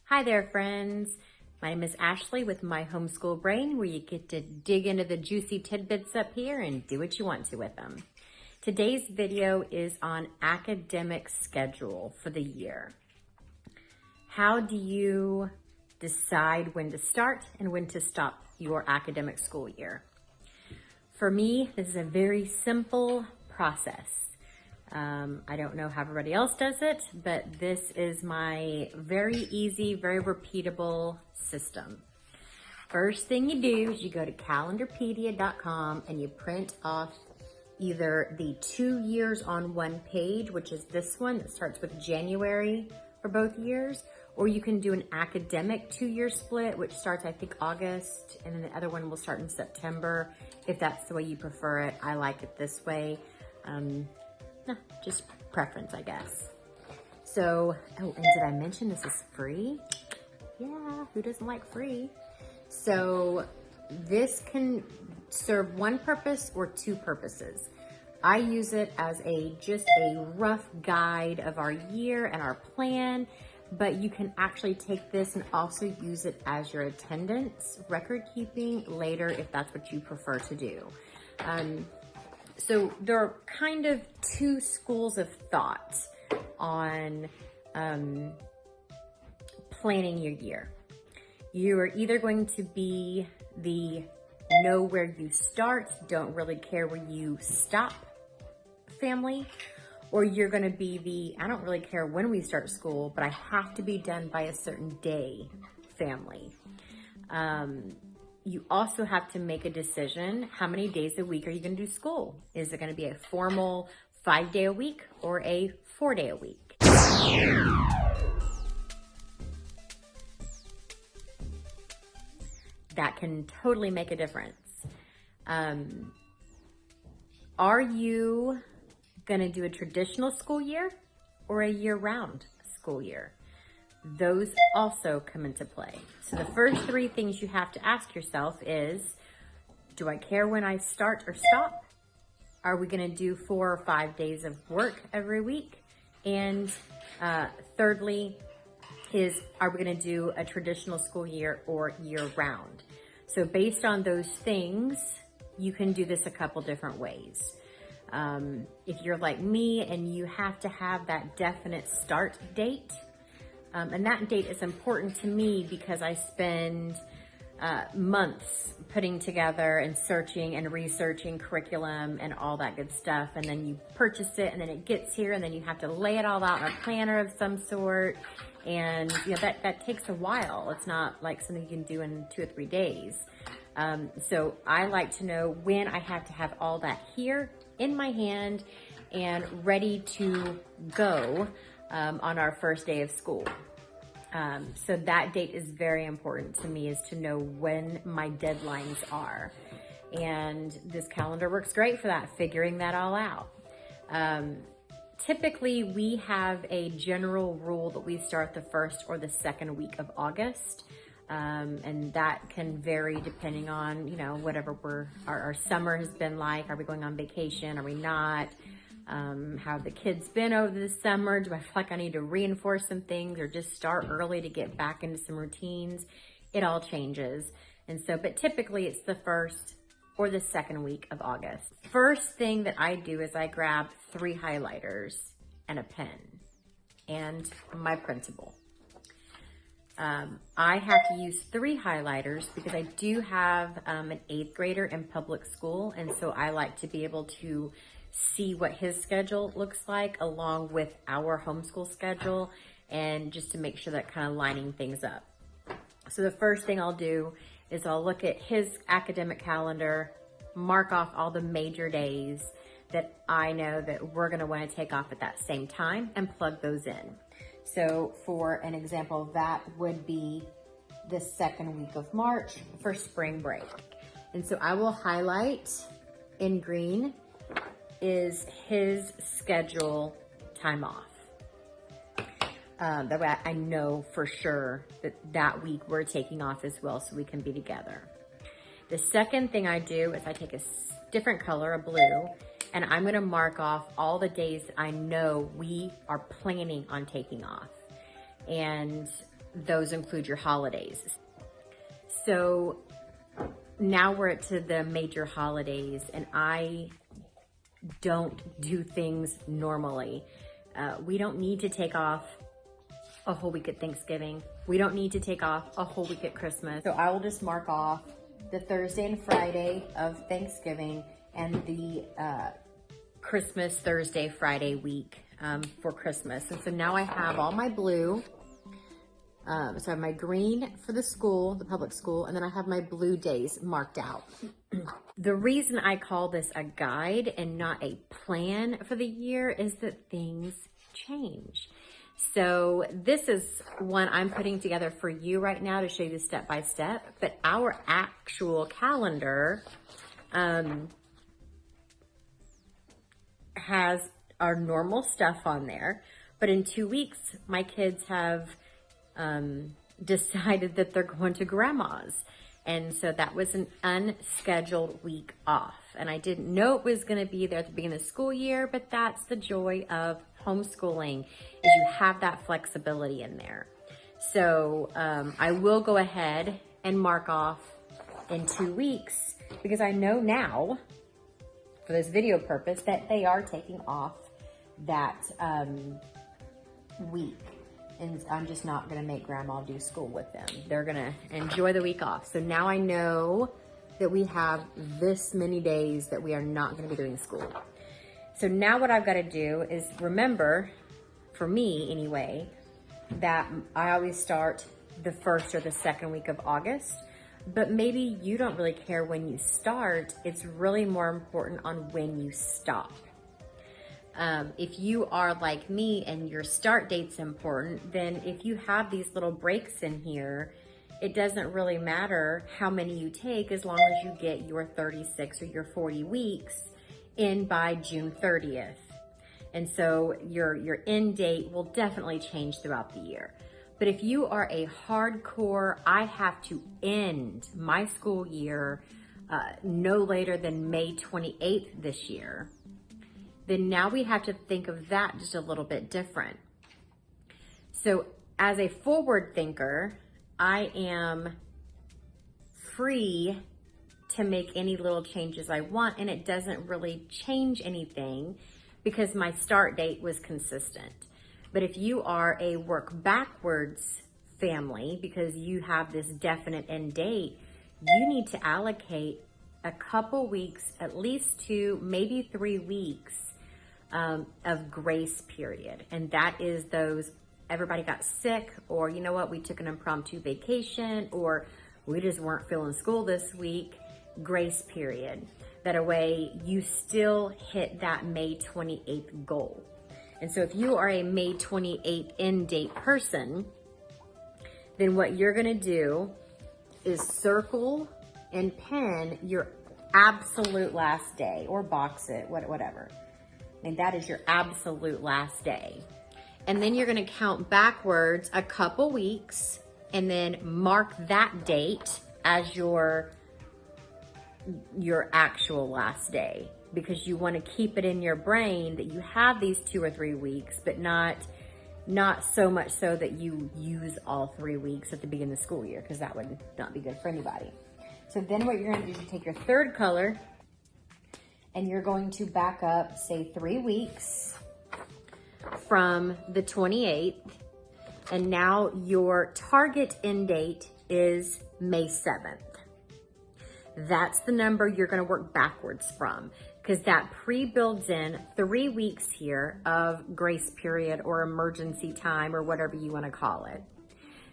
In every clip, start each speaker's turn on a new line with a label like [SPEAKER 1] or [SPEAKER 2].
[SPEAKER 1] Hi there, friends. My name is Ashley with My Homeschool Brain, where you get to dig into the juicy tidbits up here and do what you want to with them. Today's video is on academic schedule for the year. How do you decide when to start and when to stop your academic school year? For me, this is a very simple process. I don't know how everybody else does it, but this is my very easy, very repeatable system. First thing you do is you go to calendarpedia.com and you print off either the 2 years on one page, which is this one that starts with January for both years, or you can do an academic 2-year split, which starts, I think, August, and then the other one will start in September, if that's the way you prefer it. I like it this way. Just preference, I guess. So, oh, and did I mention this is free? Yeah, who doesn't like free? So this can serve one purpose or two purposes. I use it as just a rough guide of our year and our plan, but you can actually take this and also use it as your attendance record keeping later if that's what you prefer to do. So there are kind of two schools of thought on planning your year. You are either going to be the know where you start, don't really care where you stop family, or you're going to be the I don't really care when we start school, but I have to be done by a certain day family. You also have to make a decision. How many days a week are you going to do school? Is it going to be a formal 5-day a week or a 4-day a week? That can totally make a difference. Are you going to do a traditional school year or a year-round school year? Those also come into play. So the first three things you have to ask yourself is, do I care when I start or stop? Are we going to do 4 or 5 days of work every week? And thirdly are we going to do a traditional school year or year round? So based on those things, you can do this a couple different ways. If you're like me and you have to have that definite start date, and that date is important to me because I spend months putting together and searching and researching curriculum and all that good stuff. And then you purchase it and then it gets here and then you have to lay it all out in a planner of some sort. And you know, that takes a while. It's not like something you can do in 2 or 3 days. So I like to know when I have to have all that here in my hand and ready to go on our first day of school. So that date is very important to me, is to know when my deadlines are. And this calendar works great for that, figuring that all out. Typically, we have a general rule that we start the first or the second week of August. And that can vary depending on, you know, whatever our summer has been like. Are we going on vacation? Are we not? How have the kids been over the summer? Do I feel like I need to reinforce some things or just start early to get back into some routines? It all changes. And so, but typically it's the first or the second week of August. First thing that I do is I grab 3 highlighters and a pen and my principal. I have to use 3 highlighters because I do have an 8th grader in public school. And so I like to be able to see what his schedule looks like along with our homeschool schedule, and just to make sure that kind of lining things up. So the first thing I'll do is I'll look at his academic calendar, mark off all the major days that I know that we're going to want to take off at that same time and plug those in. So for an example, that would be the second week of March for spring break. And so I will highlight in green is his schedule time off. That way I know for sure that week we're taking off as well, so we can be together. The second thing I do is I take a different color, a blue, and I'm gonna mark off all the days I know we are planning on taking off. And those include your holidays. So now we're to the major holidays, and I don't do things normally. We don't need to take off a whole week at Thanksgiving. We don't need to take off a whole week at Christmas. So I will just mark off the Thursday and Friday of Thanksgiving and the Christmas Thursday, Friday week for Christmas. And so now I have all my blue. So I have my green for the school, the public school, and then I have my blue days marked out. The reason I call this a guide and not a plan for the year is that things change. So this is one I'm putting together for you right now to show you the step by step, but our actual calendar has our normal stuff on there. But in 2 weeks, my kids have decided that they're going to grandma's. And so that was an unscheduled week off. And I didn't know it was going to be there at the beginning of the school year, but that's the joy of homeschooling, is you have that flexibility in there. So I will go ahead and mark off in 2 weeks, because I know now, for this video purpose, that they are taking off that week. And I'm just not gonna make grandma do school with them. They're gonna enjoy the week off. So now I know that we have this many days that we are not gonna be doing school. So now what I've gotta do is remember, for me anyway, that I always start the first or the second week of August, but maybe you don't really care when you start. It's really more important on when you stop. If you are like me and your start date's important, then if you have these little breaks in here, it doesn't really matter how many you take as long as you get your 36 or your 40 weeks in by June 30th. And so your end date will definitely change throughout the year. But if you are a hardcore, I have to end my school year no later than May 28th this year, then now we have to think of that just a little bit different. So as a forward thinker, I am free to make any little changes I want, and it doesn't really change anything because my start date was consistent. But if you are a work backwards family, because you have this definite end date, you need to allocate a couple weeks, at least 2, maybe 3 weeks of grace period. And that is those, everybody got sick, or you know what, we took an impromptu vacation, or we just weren't feeling school this week, grace period. That way you still hit that May 28th goal. And so if you are a May 28th end date person, then what you're gonna do is circle and pin your absolute last day, or box it, whatever. And that is your absolute last day. And then you're gonna count backwards a couple weeks and then mark that date as your actual last day, because you want to keep it in your brain that you have these 2 or 3 weeks, but not so much so that you use all 3 weeks at the beginning of the school year, because that would not be good for anybody. So then what you're going to do is you take your third color and you're going to back up, say 3 weeks from the 28th, and now your target end date is May 7th. That's the number you're gonna work backwards from, because that pre-builds in 3 weeks here of grace period or emergency time or whatever you wanna call it.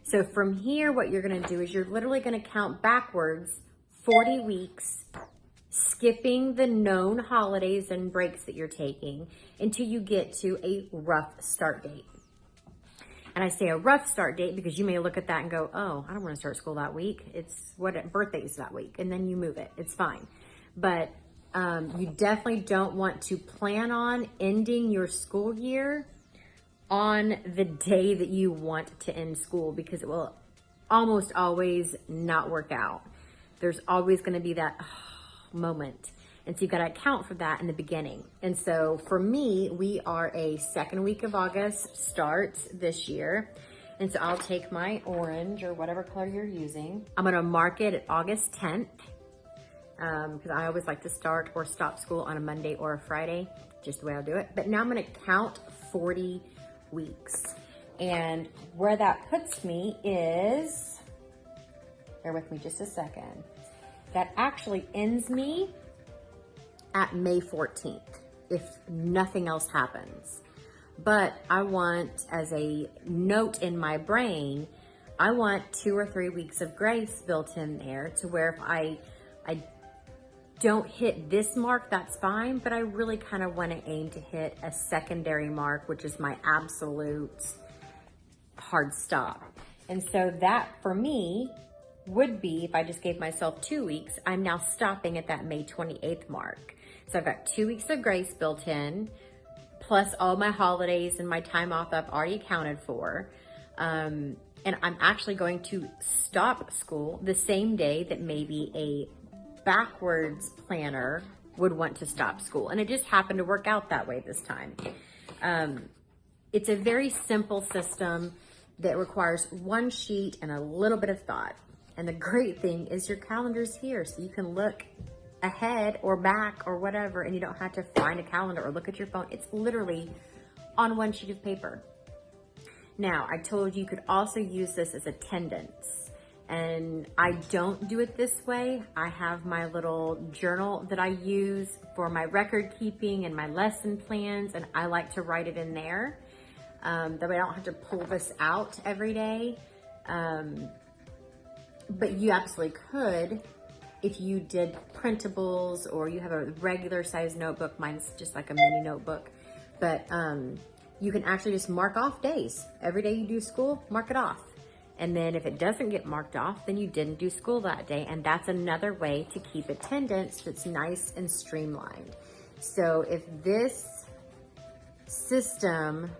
[SPEAKER 1] So from here, what you're gonna do is you're literally gonna count backwards 40 weeks, skipping the known holidays and breaks that you're taking until you get to a rough start date. And I say a rough start date because you may look at that and go, oh, I don't want to start school that week. It's what birthday is that week. And then you move it. It's fine. But you definitely don't want to plan on ending your school year on the day that you want to end school, because it will almost always not work out. There's always going to be that moment. And so you've got to account for that in the beginning. And so for me, we are a second week of August start this year. And so I'll take my orange or whatever color you're using. I'm gonna mark it at August 10th because I always like to start or stop school on a Monday or a Friday, just the way I'll do it. But now I'm gonna count 40 weeks. And where that puts me is, bear with me just a second, that actually ends me at May 14th, if nothing else happens. But I want, as a note in my brain, I want 2 or 3 weeks of grace built in there to where if I don't hit this mark, that's fine, but I really kind of want to aim to hit a secondary mark, which is my absolute hard stop. And so that for me would be, if I just gave myself 2 weeks, I'm now stopping at that May 28th mark. So I've got 2 weeks of grace built in, plus all my holidays and my time off I've already accounted for. And I'm actually going to stop school the same day that maybe a backwards planner would want to stop school. And it just happened to work out that way this time. It's a very simple system that requires one sheet and a little bit of thought. And the great thing is your calendar's here, so you can look ahead or back or whatever, and you don't have to find a calendar or look at your phone. It's literally on one sheet of paper. Now, I told you could also use this as attendance, and I don't do it this way. I have my little journal that I use for my record keeping and my lesson plans, and I like to write it in there. That way I don't have to pull this out every day. But you absolutely could if you did printables or you have a regular size notebook. Mine's just like a mini notebook. But you can actually just mark off days. Every day you do school, mark it off. And then if it doesn't get marked off, then you didn't do school that day. And that's another way to keep attendance that's nice and streamlined. So if this system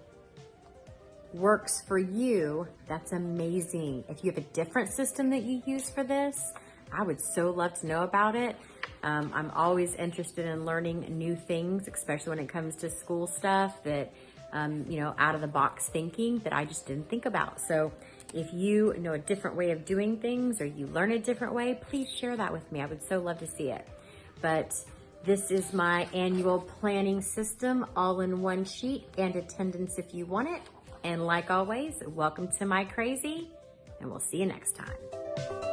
[SPEAKER 1] works for you, that's amazing. If you have a different system that you use for this, I would so love to know about it. I'm always interested in learning new things, especially when it comes to school stuff that, out of the box thinking that I just didn't think about. So if you know a different way of doing things or you learn a different way, please share that with me. I would so love to see it. But this is my annual planning system, all in one sheet, and attendance if you want it. And like always, welcome to my crazy, and we'll see you next time.